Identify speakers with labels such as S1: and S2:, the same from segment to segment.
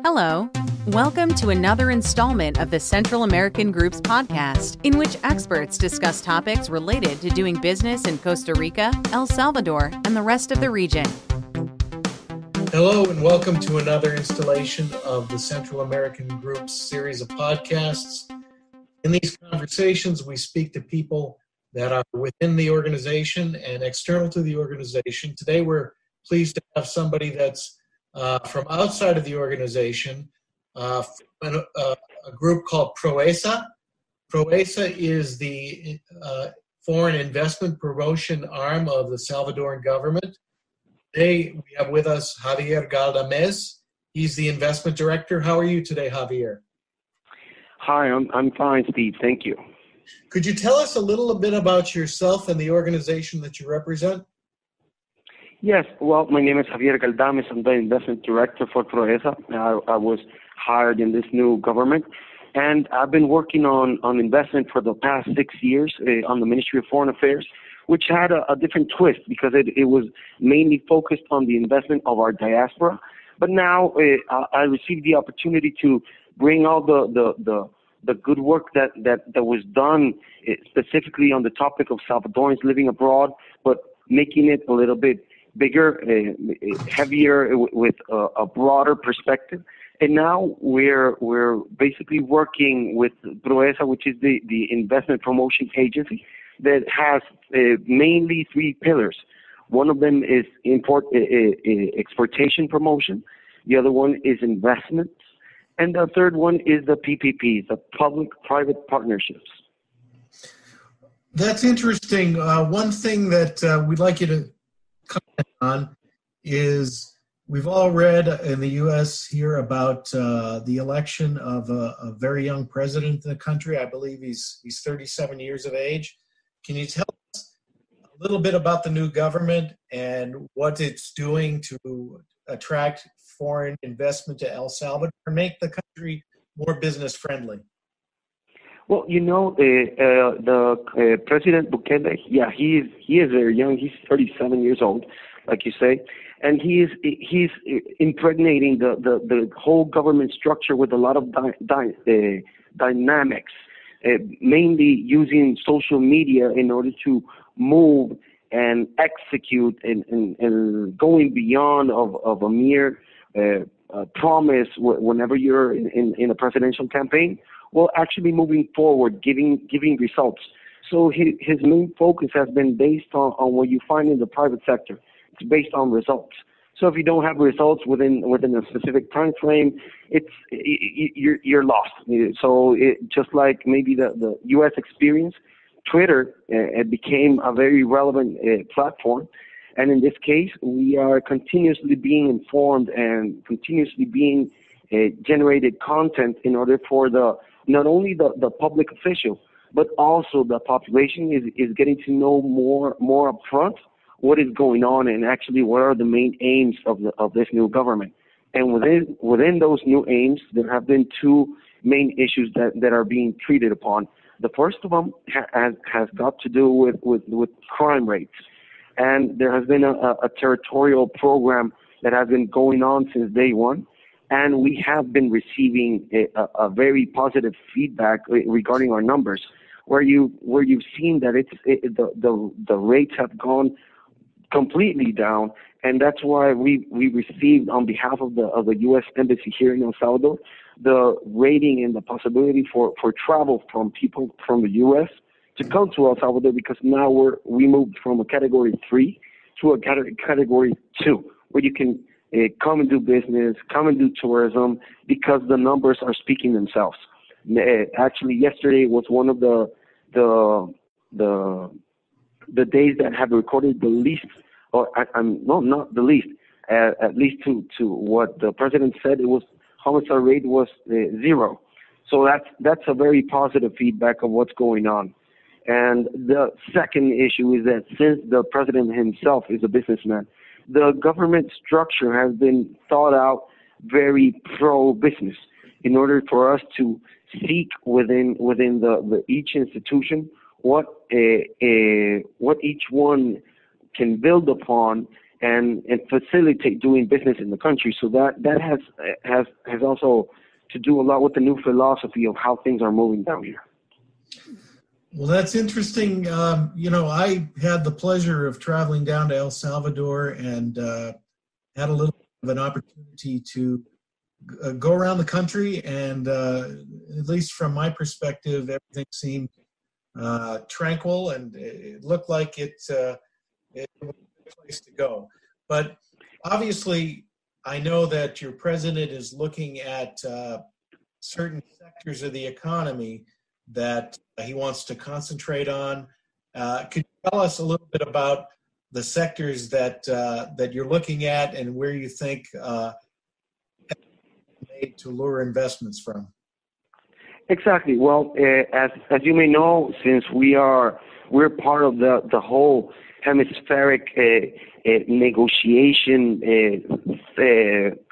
S1: Hello. Welcome to another installment of the Central American Group's podcast, in which experts discuss topics related to doing business in Costa Rica, El Salvador, and the rest of the region.
S2: Hello, and welcome to another installation of the Central American Group's series of podcasts. In these conversations, we speak to people that are within the organization and external to the organization. Today, we're pleased to have somebody that's from outside of the organization, a group called PROESA. PROESA is the foreign investment promotion arm of the Salvadoran government. Today, we have with us Javier Galdamez. He's the investment director. How are you today, Javier?
S3: Hi, I'm fine, Steve. Thank you.
S2: Could you tell us a little bit about yourself and the organization that you represent?
S3: Yes, well, my name is Javier Galdamez. I'm the investment director for PROESA. I was hired in this new government, and I've been working on investment for the past 6 years on the Ministry of Foreign Affairs, which had a different twist because it was mainly focused on the investment of our diaspora. But now I received the opportunity to bring all the good work that was done specifically on the topic of Salvadorans living abroad, but making it a little bit bigger, heavier, with a broader perspective. And now we're basically working with PROESA, which is the investment promotion agency that has mainly three pillars. One of them is exportation promotion. The other one is investments. And the third one is the PPPs, the public-private partnerships.
S2: That's interesting. One thing that we'd like you to comment on is we've all read in the U.S. here about the election of a very young president in the country. I believe he's 37 years of age. Can you tell us a little bit about the new government and what it's doing to attract foreign investment to El Salvador and make the country more business friendly?
S3: Well, you know, the President Bukele, yeah, he is very young. He's 37 years old, like you say, and he's impregnating the whole government structure with a lot of dynamics, mainly using social media in order to move and execute and going beyond of a mere promise whenever you're in a presidential campaign. Well, actually moving forward, giving results. So his main focus has been based on what you find in the private sector. It's based on results. So if you don't have results within a specific time frame, you're lost. So just like maybe the U.S. experience, Twitter it became a very relevant platform. And in this case, we are continuously being informed and continuously being generated content in order for not only the public official, but also the population is getting to know more upfront what is going on and actually what are the main aims of this new government. And within those new aims, there have been two main issues that are being treated upon. The first of them has got to do with crime rates. And there has been a territorial program that has been going on since day one. And we have been receiving a very positive feedback regarding our numbers, where you've seen that the rates have gone completely down, and that's why we received on behalf of the U.S. Embassy here in El Salvador the rating and the possibility for travel from people from the U.S. to come to El Salvador, because now we moved from a category 3 to a category 2, where you can come and do business, come and do tourism, because the numbers are speaking themselves. Actually, yesterday was one of the days that have recorded the least, or not the least, at least to what the president said. It was homicide rate was 0. So that's a very positive feedback of what's going on. And the second issue is that since the president himself is a businessman, the government structure has been thought out very pro-business in order for us to seek within the each institution what each one can build upon and facilitate doing business in the country. So that has also to do a lot with the new philosophy of how things are moving down here.
S2: Well, that's interesting. I had the pleasure of traveling down to El Salvador and had a little bit of an opportunity to go around the country, and at least from my perspective, everything seemed tranquil, and it looked like it was a place to go. But obviously, I know that your president is looking at certain sectors of the economy that he wants to concentrate on. Could you tell us a little bit about the sectors that you're looking at and where you think made to lure investments from?
S3: Exactly. Well, as you may know, since we're part of the whole hemispheric negotiation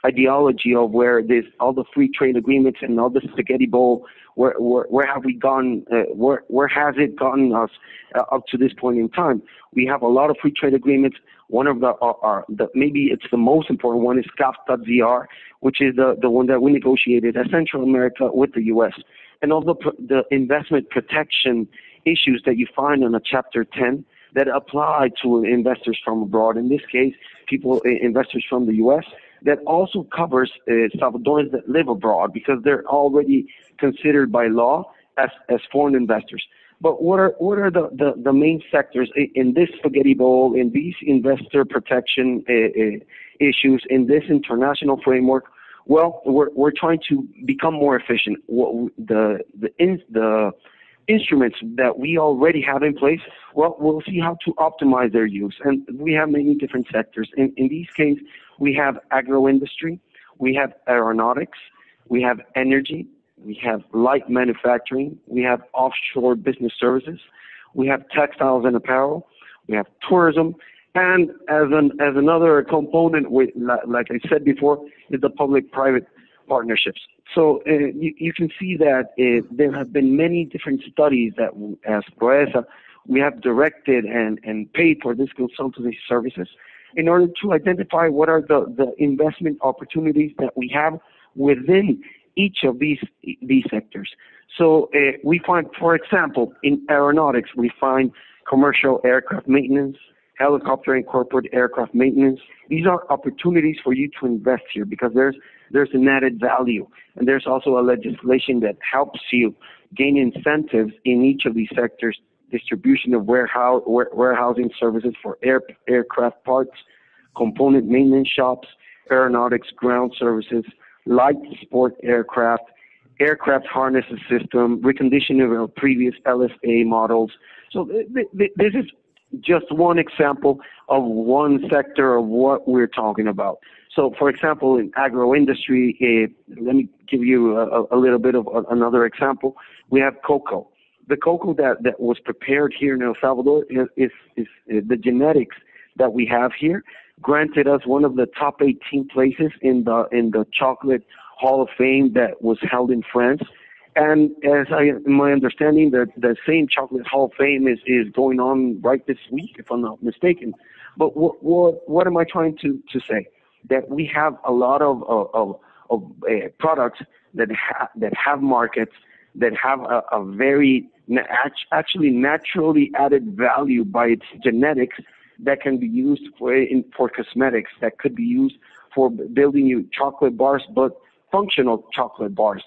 S3: ideology of where all the free trade agreements and all the spaghetti bowl, where have we gone? Where has it gotten us up to this point in time? We have a lot of free trade agreements. One of the maybe it's the most important one is CAF.ZR, which is the one that we negotiated as Central America with the U.S. And all the investment protection issues that you find on a Chapter 10 that apply to investors from abroad. In this case, investors from the U.S. That also covers Salvadorans that live abroad because they're already considered by law as foreign investors. But what are the main sectors in this spaghetti bowl, in these investor protection issues, in this international framework? Well, we're trying to become more efficient. The instruments that we already have in place, well, we'll see how to optimize their use. And we have many different sectors. In these cases, we have agro-industry, we have aeronautics, we have energy, we have light manufacturing, we have offshore business services, we have textiles and apparel, we have tourism, and as another component, like I said before, is the public-private partnerships. So you can see that there have been many different studies that, as PROESA, we have directed and paid for this consultancy services in order to identify what are the investment opportunities that we have within each of these sectors. So we find, for example, in aeronautics, we find commercial aircraft maintenance, helicopter and corporate aircraft maintenance. These are opportunities for you to invest here because there's an added value. And there's also a legislation that helps you gain incentives in each of these sectors, distribution of warehousing services for aircraft parts, component maintenance shops, aeronautics ground services, light sport aircraft harnesses system, reconditioning of previous LSA models. So this is just one example of one sector of what we're talking about. So, for example, in agro-industry, let me give you a little bit of another example. We have cocoa. The cocoa that was prepared here in El Salvador is the genetics that we have here granted us one of the top 18 places in the Chocolate Hall of Fame that was held in France. And my understanding, the same Chocolate Hall of Fame is going on right this week, if I'm not mistaken. But what am I trying to say? That we have a lot of products that have markets, that have a very actually naturally added value by its genetics, that can be used for cosmetics, that could be used for building you chocolate bars, but functional chocolate bars.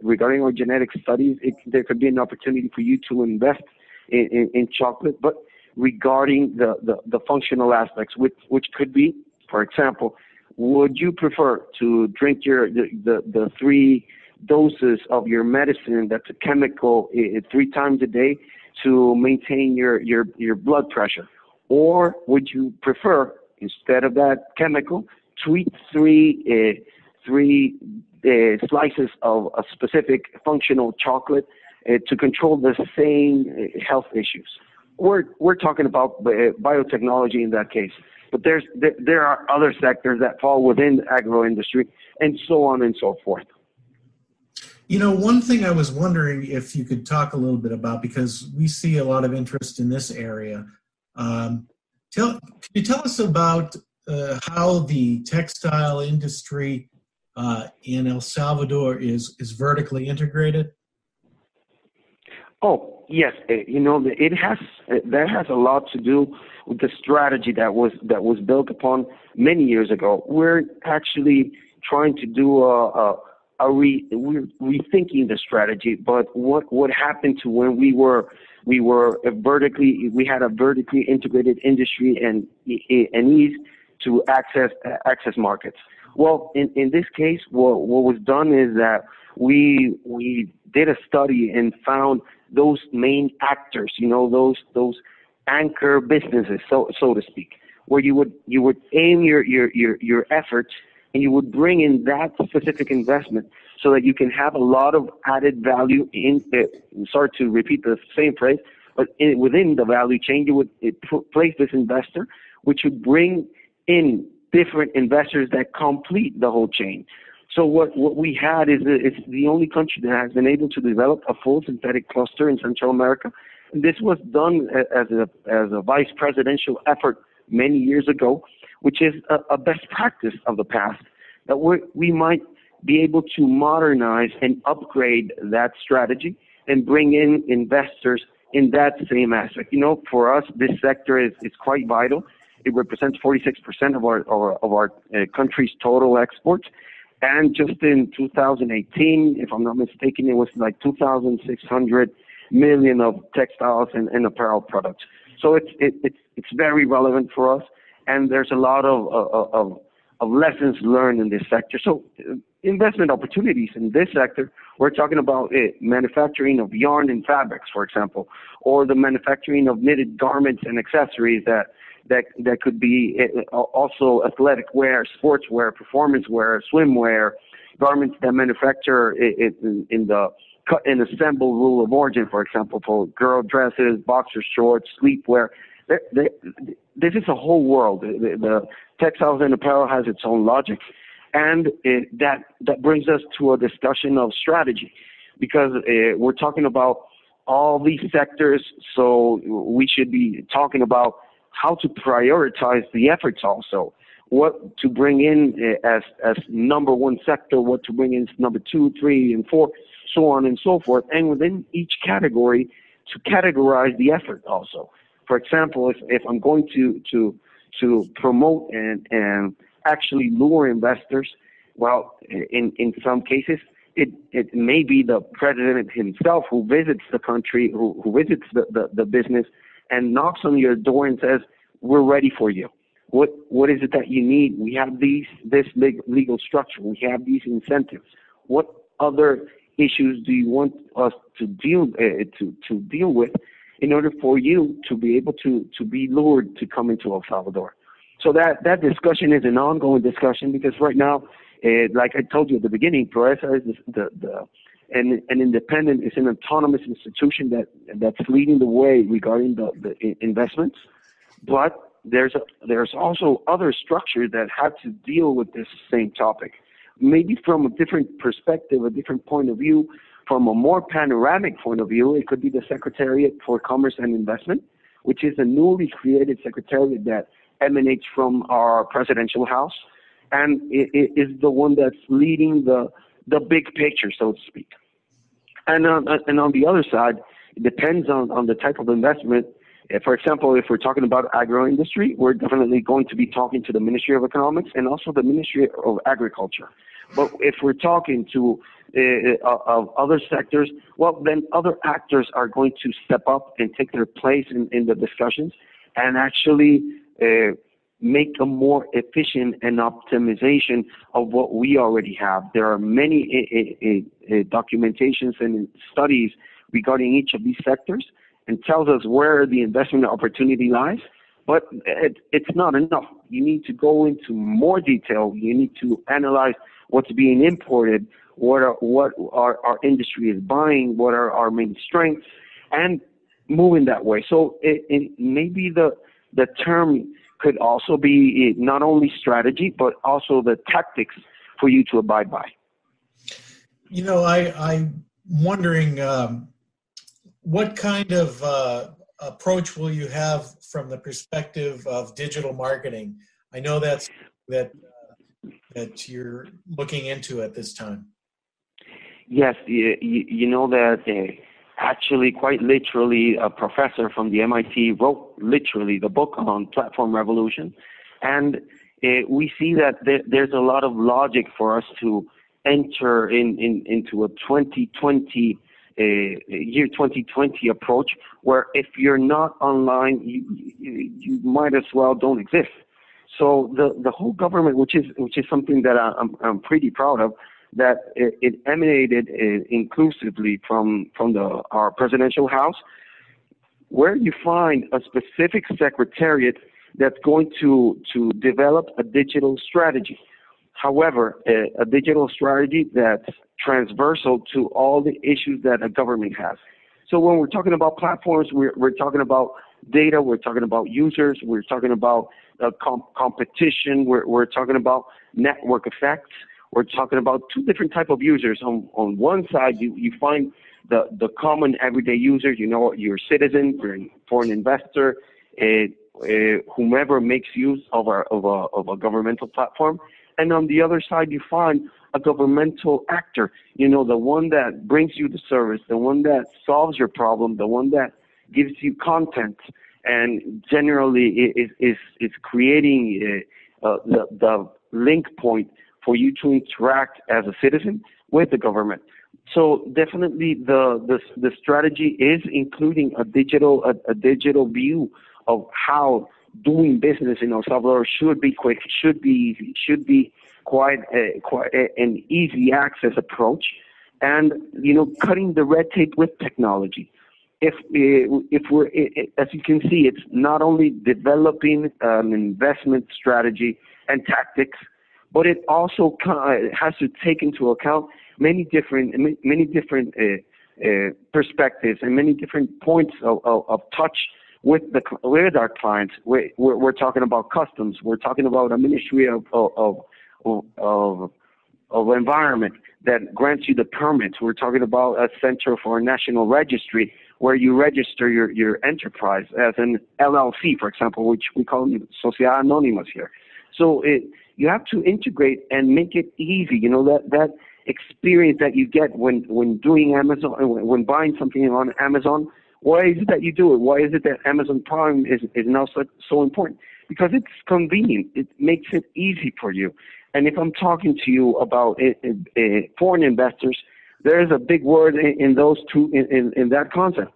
S3: Regarding our genetic studies, there could be an opportunity for you to invest in chocolate, but regarding the functional aspects, which could be, for example, would you prefer to drink the 3 doses of your medicine that's a chemical 3 times a day to maintain your blood pressure? Or would you prefer, instead of that chemical, to eat 3 slices of a specific functional chocolate to control the same health issues? We're talking about biotechnology in that case. But there are other sectors that fall within the agro-industry, and so on and so forth.
S2: You know, one thing I was wondering if you could talk a little bit about, because we see a lot of interest in this area. Can you tell us about how the textile industry in El Salvador is vertically integrated?
S3: Oh, yes. It has that has a lot to do with the strategy that was built upon many years ago. We're actually trying to do we're rethinking the strategy. But what happened to when we had a vertically integrated industry and ease to access markets. Well, in this case, what was done is that we did a study and found those main actors, those anchor businesses, so to speak, where you would aim your efforts and you would bring in that specific investment so that you can have a lot of added value sorry to repeat the same phrase, but within the value chain, you would place this investor, which would bring in different investors that complete the whole chain. So what we had is it's the only country that has been able to develop a full synthetic cluster in Central America. And this was done as a vice presidential effort many years ago, which is a best practice of the past, that we might be able to modernize and upgrade that strategy and bring in investors in that same aspect. For us, this sector is quite vital. It represents 46% of our country's total exports. And just in 2018, if I'm not mistaken, it was like 2,600 million of textiles and apparel products. So it's very relevant for us, and there's a lot of lessons learned in this sector. So investment opportunities in this sector, we're talking about manufacturing of yarn and fabrics, for example, or the manufacturing of knitted garments and accessories that could be also athletic wear, sportswear, performance wear, swimwear, garments that manufacture in the cut and assemble rule of origin, for example, for girl dresses, boxer shorts, sleepwear. This is a whole world. The textiles and apparel has its own logic, and that brings us to a discussion of strategy, because we're talking about all these sectors, so we should be talking about how to prioritize the efforts also, what to bring in as number one sector, what to bring in as number 2, 3, and 4, so on and so forth, and within each category to categorize the effort also. For example, if I'm going to promote and actually lure investors, well, in some cases, it may be the president himself who visits the country, who visits the business, and knocks on your door and says, "We're ready for you. What is it that you need? We have this legal structure. We have these incentives. What other issues do you want us to deal with in order for you to be able to be lured to come into El Salvador?" So that discussion is an ongoing discussion, because right now, like I told you at the beginning, PROESA is an independent, it's an autonomous institution that's leading the way regarding the investments. But there's also other structures that have to deal with this same topic, maybe from a different perspective, a different point of view. From a more panoramic point of view, it could be the Secretariat for Commerce and Investment, which is a newly created secretariat that emanates from our presidential house, and it is the one that's leading the big picture, so to speak. And on the other side, it depends on the type of investment. For example, if we're talking about agro-industry, we're definitely going to be talking to the Ministry of Economics and also the Ministry of Agriculture. But if we're talking to of other sectors, well, then other actors are going to step up and take their place in the discussions and actually make a more efficient and optimization of what we already have. There are many documentations and studies regarding each of these sectors, and tells us where the investment opportunity lies, but it's not enough. You need to go into more detail. You need to analyze what's being imported, what our industry is buying, what are our main strengths, and moving that way. So it maybe the term could also be not only strategy, but also the tactics for you to abide by.
S2: I'm wondering what kind of approach will you have from the perspective of digital marketing? I know that you're looking into at this time.
S3: Yes, you know that actually, quite literally, a professor from the MIT wrote literally the book on platform revolution, and we see that there's a lot of logic for us to enter into a 2020 year 2020 approach, where if you're not online, you might as well don't exist. So the whole government, which is something that I'm pretty proud of, that it emanated inclusively from our presidential house, where you find a specific secretariat that's going to develop a digital strategy. However, a digital strategy that's transversal to all the issues that a government has. So when we're talking about platforms, we're talking about data, we're talking about users, we're talking about competition, we're talking about network effects, we're talking about two different type of users. On one side, you find the common everyday user, you know, your citizen, your foreign investor, whomever makes use of a governmental platform. And on the other side, you find a governmental actor, you know, the one that brings you the service, the one that solves your problem, the one that gives you content, and generally is creating the link point for you to interact as a citizen with the government. So definitely the strategy is including a digital view of how doing business in El Salvador should be quick, should be easy, should be quite an easy access approach, and you know, cutting the red tape with technology. If we're, as you can see, it's not only developing an investment strategy and tactics, but it also has to take into account many different perspectives and many different points of touch with our clients. We're talking about customs. We're talking about a ministry of environment that grants you the permits. We're talking about a center for a national registry where you register your enterprise as an LLC, for example, which we call Sociedad Anónimas here. So you have to integrate and make it easy. You know, that experience that you get when doing Amazon, when buying something on Amazon. Why is it that you do it? Why is it that Amazon Prime is now so important? Because it's convenient. It makes it easy for you. And if I'm talking to you about foreign investors, there is a big word in those two, in that concept.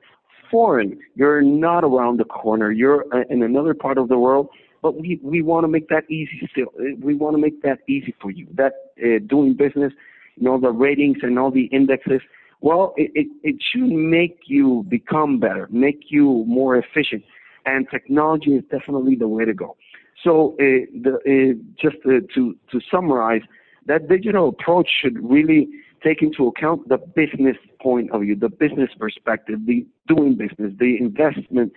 S3: Foreign. You're not around the corner. You're in another part of the world. But we want to make that easy still. We want to make that easy for you. That doing business, you know, the ratings and all the indexes, well, it should make you become better, make you more efficient. And technology is definitely the way to go. So just to summarize, that digital approach should really take into account the business point of view, the business perspective, the doing business, the investment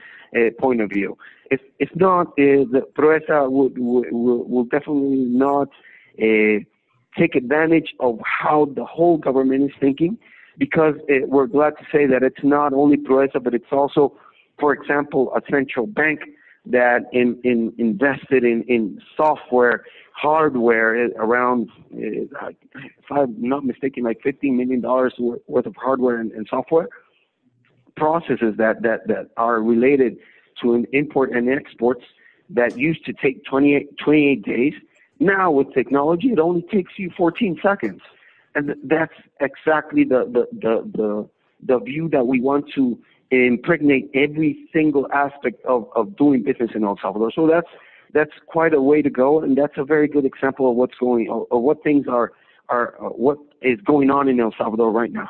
S3: point of view. If not, the PROESA will definitely not take advantage of how the whole government is thinking, because we're glad to say that it's not only PROESA, but it's also, for example, a central bank that invested in software, hardware, around, if I'm not mistaken, like $15 million worth of hardware and software, processes that are related to an import and exports that used to take 28 days. Now with technology, it only takes you 14 seconds. And that's exactly the view that we want to impregnate every single aspect of doing business in El Salvador. So that's quite a way to go, and that's a very good example of what things are what is going on in El Salvador right now.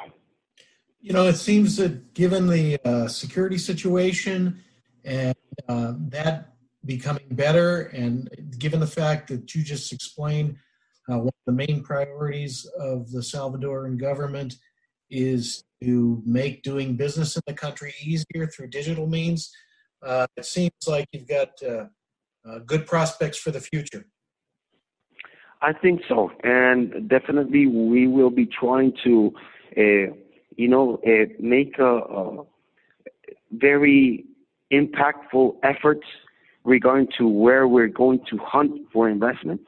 S2: You know, it seems that given the security situation and that becoming better, and given the fact that you just explained one of the main priorities of the Salvadoran government is to make doing business in the country easier through digital means, it seems like you've got good prospects for the future.
S3: I think so, and definitely we will be trying to, make a very impactful efforts regarding to where we're going to hunt for investment.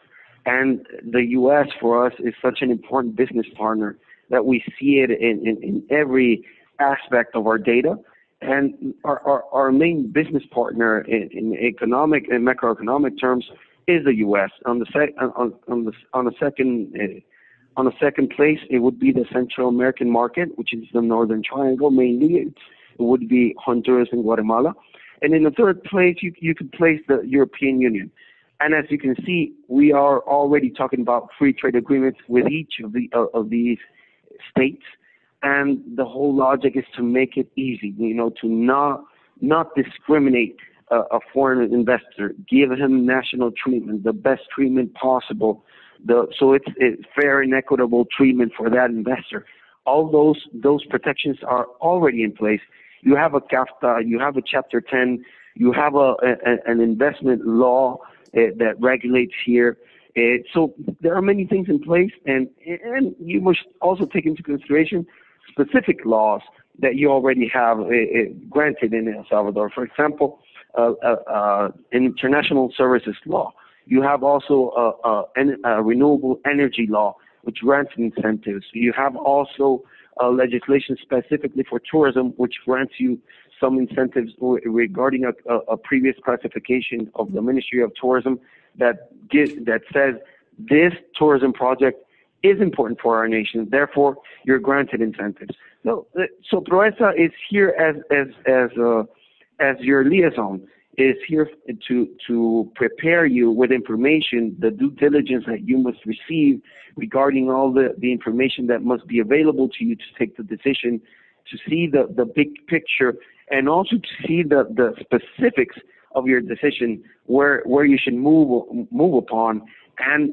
S3: And the U.S. for us is such an important business partner that we see it in every aspect of our data. And our main business partner in economic and macroeconomic terms is the U.S. On the second place, it would be the Central American market, which is the Northern Triangle mainly. It would be Honduras and Guatemala. And in the third place, you could place the European Union. And as you can see, we are already talking about free trade agreements with each of these states. And the whole logic is to make it easy, to not discriminate a foreign investor, give him national treatment, the best treatment possible, so it's fair and equitable treatment for that investor. All those protections are already in place. You have a CAFTA, you have a Chapter 10, you have an investment law that regulates here. So there are many things in place, and you must also take into consideration specific laws that you already have granted in El Salvador. For example, international services law. You have also a renewable energy law, which grants incentives. You have also legislation specifically for tourism, which grants you some incentives regarding a previous classification of the Ministry of Tourism that says this tourism project is important for our nation. Therefore, you're granted incentives. So PROESA is here as your liaison, is here to prepare you with information, the due diligence that you must receive regarding all the information that must be available to you to take the decision, to see the big picture, and also to see the specifics of your decision, where you should move upon. And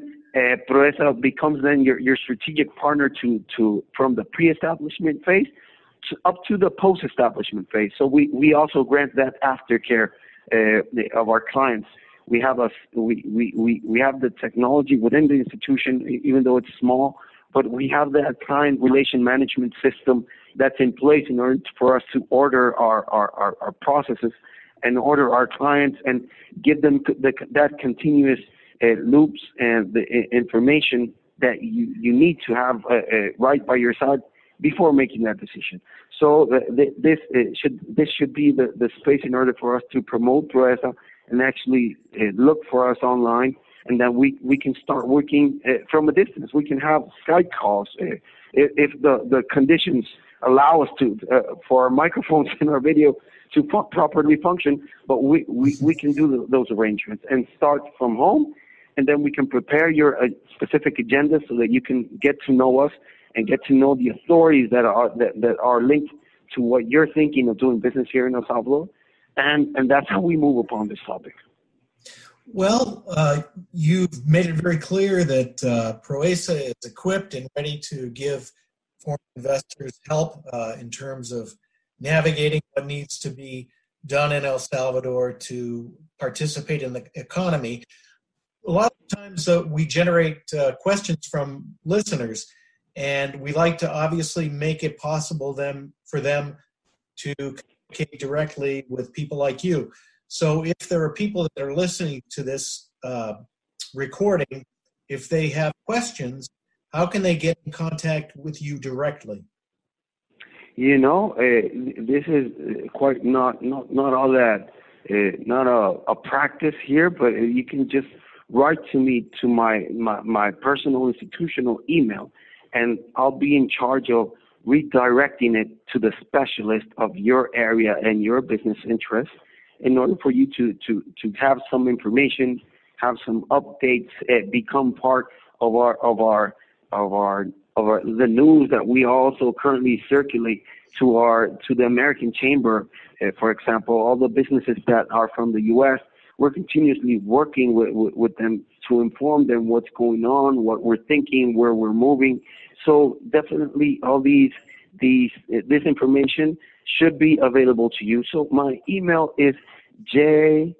S3: PROESA becomes then your strategic partner from the pre-establishment phase up to the post-establishment phase. So we also grant that aftercare of our clients. We have the technology within the institution, even though it's small, but we have that client relation management system that's in place in order for us to order our processes and order our clients and give them that continuous loops and the information that you need to have right by your side before making that decision. So this should be the space in order for us to promote PROESA and actually look for us online, and then we can start working from a distance. We can have Skype calls if the conditions allow us to for our microphones and our video to properly function. But we can do those arrangements and start from home, and then we can prepare your specific agenda so that you can get to know us and get to know the authorities that are linked to what you're thinking of doing business here in El Salvador, and that's how we move upon this topic.
S2: Well, you've made it very clear that PROESA is equipped and ready to give foreign investors help in terms of navigating what needs to be done in El Salvador to participate in the economy. A lot of times we generate questions from listeners, and we like to obviously make it possible for them to communicate directly with people like you. So if there are people that are listening to this recording, if they have questions, how can they get in contact with you directly? This is quite not all that, not a practice here, but you can just write to me to my personal institutional email, and I'll be in charge of redirecting it to the specialist of your area and your business interests in order for you to have some information, have some updates, become part of the news that we also currently circulate to the American Chamber. For example, all the businesses that are from the U.S., we're continuously working with them to inform them what's going on, what we're thinking, where we're moving. So definitely all this information should be available to you. So my email is jgaldames,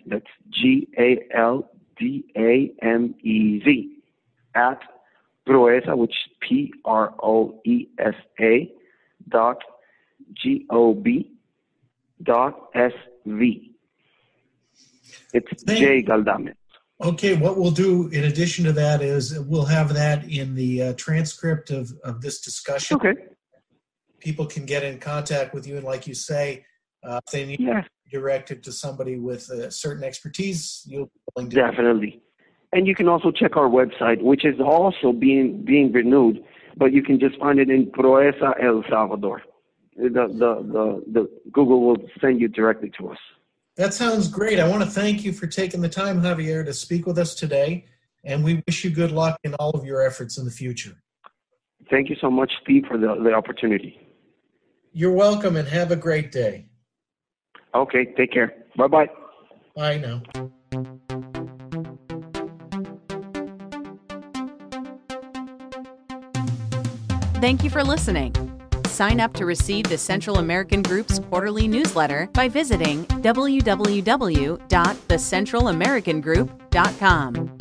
S2: that's GALDAMEZ, at PROESA, which is PROESA.gov.
S3: It's J. Galdames.
S2: Okay, what we'll do in addition to that is we'll have that in the transcript of this discussion.
S3: Okay.
S2: People can get in contact with you, and like you say, if they need to be directed to somebody with a certain expertise, you'll be willing to.
S3: Definitely. And you can also check our website, which is also being renewed, but you can just find it in PROESA El Salvador. The Google will send you directly to us.
S2: That sounds great. I want to thank you for taking the time, Javier, to speak with us today, and we wish you good luck in all of your efforts in the future.
S3: Thank you so much, Steve, for the opportunity.
S2: You're welcome, and have a great day.
S3: Okay, take care. Bye-bye.
S2: Bye now.
S1: Thank you for listening. Sign up to receive the Central American Group's quarterly newsletter by visiting www.thecentralamericangroup.com.